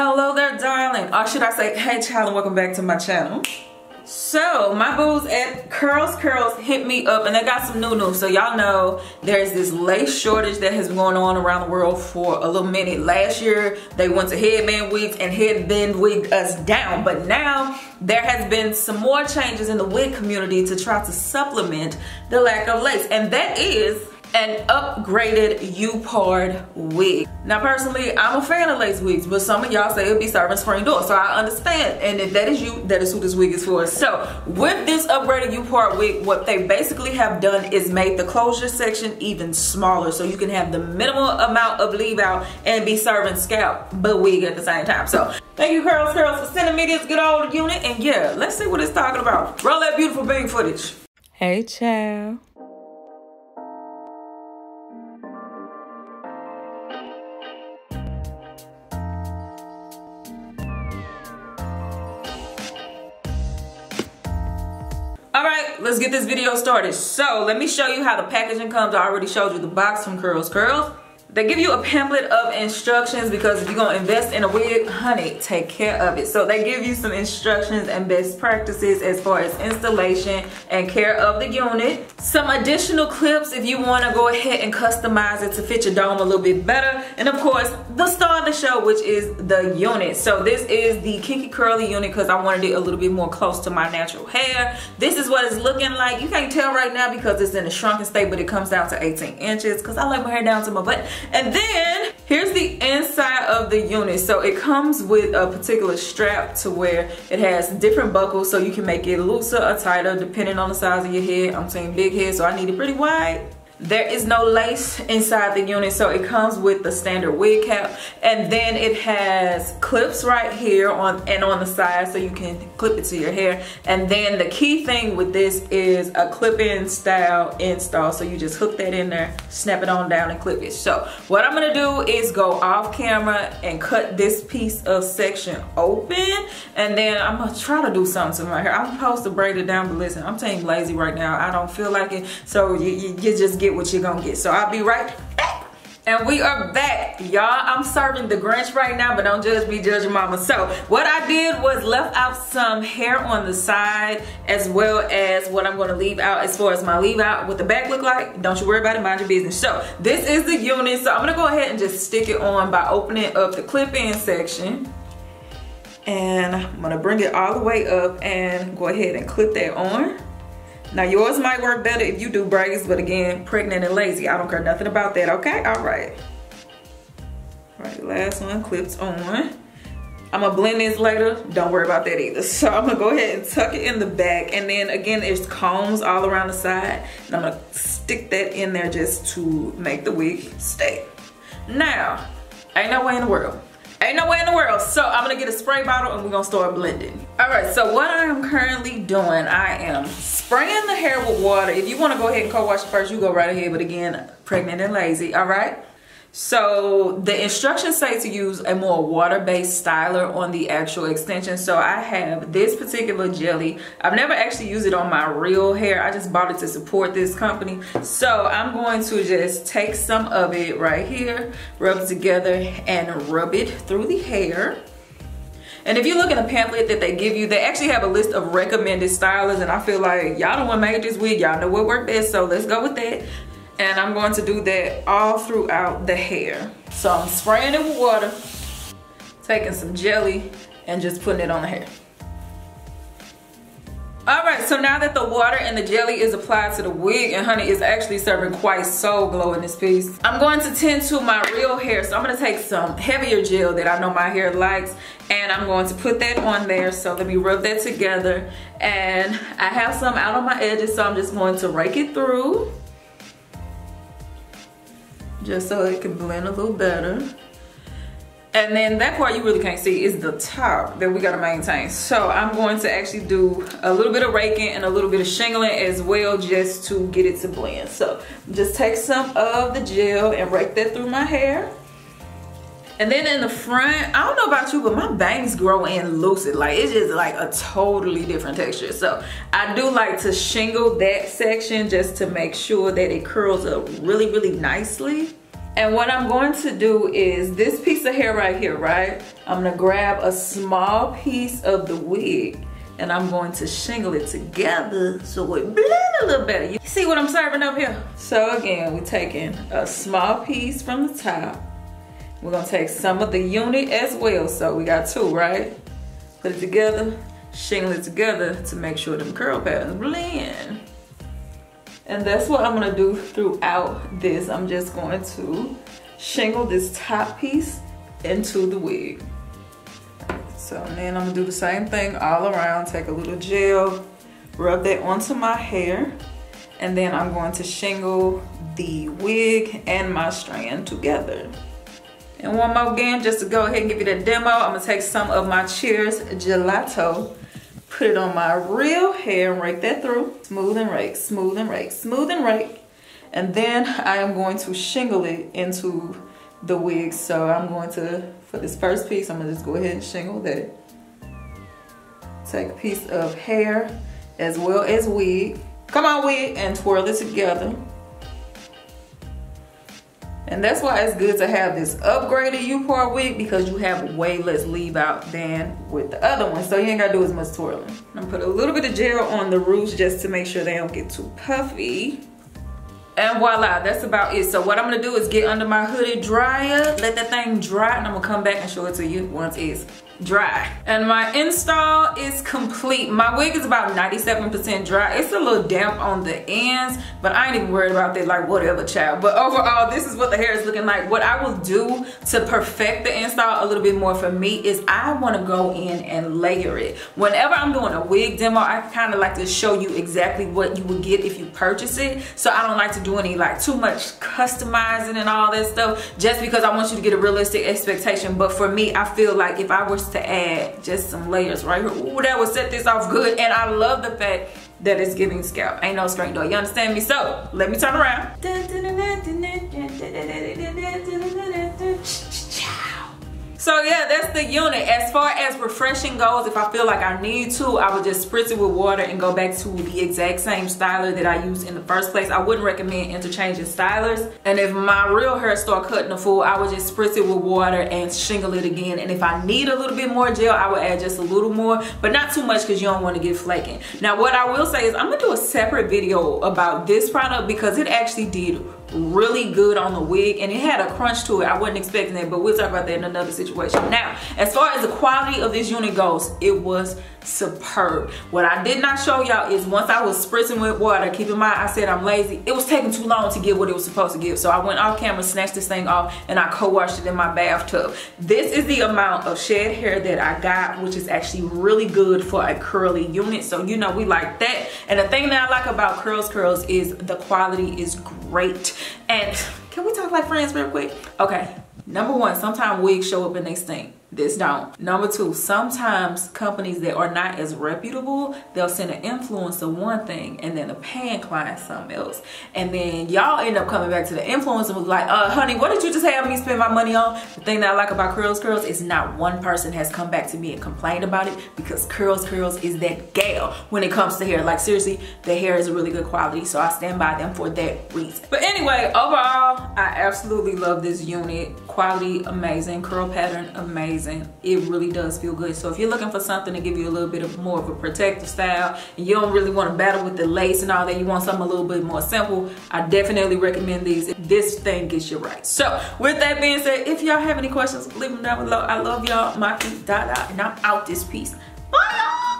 Hello there, darling. Or should I say, hey child, and welcome back to my channel. So my boos at CurlsCurls hit me up and they got some new news. So y'all know there's this lace shortage that has been going on around the world for a little minute. Last year they went to headband wigs and headband wigged us down, but now there has been some more changes in the wig community to try to supplement the lack of lace, and that is an upgraded U-part wig. Now personally, I'm a fan of lace wigs, but some of y'all say it'll be serving spring door, so I understand. And if that is you, that is who this wig is for. So with this upgraded U-part wig, what they basically have done is made the closure section even smaller, so you can have the minimal amount of leave out and be serving scalp but wig at the same time. So thank you CurlsCurls for sending me this good old unit, and yeah, let's see what it's talking about. Roll that beautiful bang footage. Hey child. Alright, let's get this video started. So let me show you how the packaging comes. I already showed you the box from CurlsCurls. They give you a pamphlet of instructions because if you're going to invest in a wig, honey, take care of it. So they give you some instructions and best practices as far as installation and care of the unit. Some additional clips if you want to go ahead and customize it to fit your dome a little bit better. And of course, the star of the show, which is the unit. So this is the Kinky curly unit because I wanted it a little bit more close to my natural hair. This is what it's looking like. You can't tell right now because it's in a shrunken state, but it comes down to 18 inches because I like my hair down to my butt. And then here's the inside of the unit. So it comes with a particular strap to where it has different buckles so you can make it looser or tighter depending on the size of your head. I'm saying big head, so I need it pretty wide. There is no lace inside the unit, so it comes with the standard wig cap, and then it has clips right here on the side so you can clip it to your hair. And then the key thing with this is a clip-in style install, so you just hook that in there, snap it on down and clip it. So what I'm gonna do is go off camera and cut this piece of section open, and then I'm gonna try to do something to my hair. I'm supposed to braid it down, but listen, I'm team lazy right now. I don't feel like it, so you just get what you're gonna get. So I'll be right back. And we are back, y'all. I'm serving the Grinch right now, but don't judge me, judge your mama. So what I did was left out some hair on the side as well as what I'm gonna leave out as far as my leave out. What the back look like, don't you worry about it, mind your business. So this is the unit. So I'm gonna go ahead and just stick it on by opening up the clip-in section. And I'm gonna bring it all the way up and go ahead and clip that on. Now yours might work better if you do braids, but again, pregnant and lazy, I don't care nothing about that, okay? All right, last one clips on. I'm gonna blend this later, don't worry about that either. So I'm gonna go ahead and tuck it in the back, and then again, there's combs all around the side, and I'm gonna stick that in there just to make the wig stay. Now, ain't no way in the world. Ain't no way in the world. So I'm gonna get a spray bottle and we're gonna start blending. All right, so what I am currently doing, I am spraying the hair with water. If you wanna go ahead and co-wash first, you go right ahead, but again, pregnant and lazy, all right? So the instructions say to use a more water-based styler on the actual extension. So I have this particular jelly. I've never actually used it on my real hair. I just bought it to support this company. So I'm going to just take some of it right here, rub it together and rub it through the hair. And if you look in the pamphlet that they give you, they actually have a list of recommended stylers, and I feel like y'all the one made this wig, y'all know what worked best, so let's go with that. And I'm going to do that all throughout the hair. So I'm spraying it with water, taking some jelly, and just putting it on the hair. All right, so now that the water and the jelly is applied to the wig, and honey, it's actually serving quite so glow in this piece, I'm going to tend to my real hair. So I'm gonna take some heavier gel that I know my hair likes, and I'm going to put that on there. So let me rub that together. And I have some out on my edges, so I'm just going to rake it through, just so it can blend a little better. And then that part you really can't see is the top that we gotta maintain. So I'm going to actually do a little bit of raking and a little bit of shingling as well, just to get it to blend. So just take some of the gel and rake that through my hair. And then in the front, I don't know about you, but my bangs grow in lucid. Like, it's just like a totally different texture. So I do like to shingle that section just to make sure that it curls up really, really nicely. And what I'm going to do is this piece of hair right here, right? I'm gonna grab a small piece of the wig and I'm going to shingle it together so it blend a little better. You see what I'm serving up here? So again, we're taking a small piece from the top. We're gonna take some of the unit as well. So we got two, right? Put it together, shingle it together to make sure them curl patterns blend. And that's what I'm gonna do throughout this. I'm just going to shingle this top piece into the wig. So then I'm gonna do the same thing all around. Take a little gel, rub that onto my hair, and then I'm going to shingle the wig and my strand together. And one more again, just to go ahead and give you that demo, I'm gonna take some of my Cheers Gelato, put it on my real hair and rake that through. Smooth and rake, smooth and rake, smooth and rake. And then I am going to shingle it into the wig. So I'm going to, for this first piece, I'm gonna just go ahead and shingle that. Take a piece of hair as well as wig. Come on, wig, and twirl it together. And that's why it's good to have this upgraded U-part wig, because you have way less leave out than with the other one. So you ain't gotta do as much twirling. I'm gonna put a little bit of gel on the roots just to make sure they don't get too puffy. And voila, that's about it. So what I'm gonna do is get under my hooded dryer, let that thing dry, and I'm gonna come back and show it to you once it's dry. And my install is complete. My wig is about 97% dry. It's a little damp on the ends, but I ain't even worried about that, like whatever, child. But overall, this is what the hair is looking like. What I will do to perfect the install a little bit more for me is I wanna go in and layer it. Whenever I'm doing a wig demo, I kinda like to show you exactly what you would get if you purchase it. So I don't like to do any like too much customizing and all that stuff, just because I want you to get a realistic expectation. But for me, I feel like if I was to add just some layers right here, ooh, that would set this off good. And I love the fact that it's giving scalp. Ain't no screen door, you understand me? So let me turn around. So yeah, that's the unit. As far as refreshing goes, if I feel like I need to, I would just spritz it with water and go back to the exact same styler that I used in the first place. I wouldn't recommend interchanging stylers. And if my real hair start cutting a fool, I would just spritz it with water and shingle it again. And if I need a little bit more gel, I would add just a little more, but not too much because you don't want to get flaking. Now what I will say is I'm gonna do a separate video about this product because it actually did really good on the wig and it had a crunch to it. I wasn't expecting that, but we'll talk about that in another situation. Now, as far as the quality of this unit goes, it was superb. What I did not show y'all is once I was spritzing with water, keep in mind I said I'm lazy, it was taking too long to give what it was supposed to give. So I went off camera, snatched this thing off, and I co-washed it in my bathtub. This is the amount of shed hair that I got, which is actually really good for a curly unit. So you know we like that. And the thing that I like about CurlsCurls is the quality is great. And can we talk like friends real quick? Okay, number one, sometimes wigs show up and they stink. This don't. Number two, sometimes companies that are not as reputable, they'll send an influencer one thing and then a paying client something else. And then y'all end up coming back to the influencer was like, honey, what did you just have me spend my money on? The thing that I like about CurlsCurls is not one person has come back to me and complained about it, because CurlsCurls is that gal when it comes to hair. Like seriously, the hair is a really good quality, so I stand by them for that reason. But anyway, overall, I absolutely love this unit. Quality amazing, curl pattern amazing. It really does feel good. So if you're looking for something to give you a little bit of more of a protective style and you don't really want to battle with the lace and all that, you want something a little bit more simple, I definitely recommend these. This thing gets you right. So with that being said, if y'all have any questions, leave them down below. I love y'all. My feet, and I'm out this piece. Bye.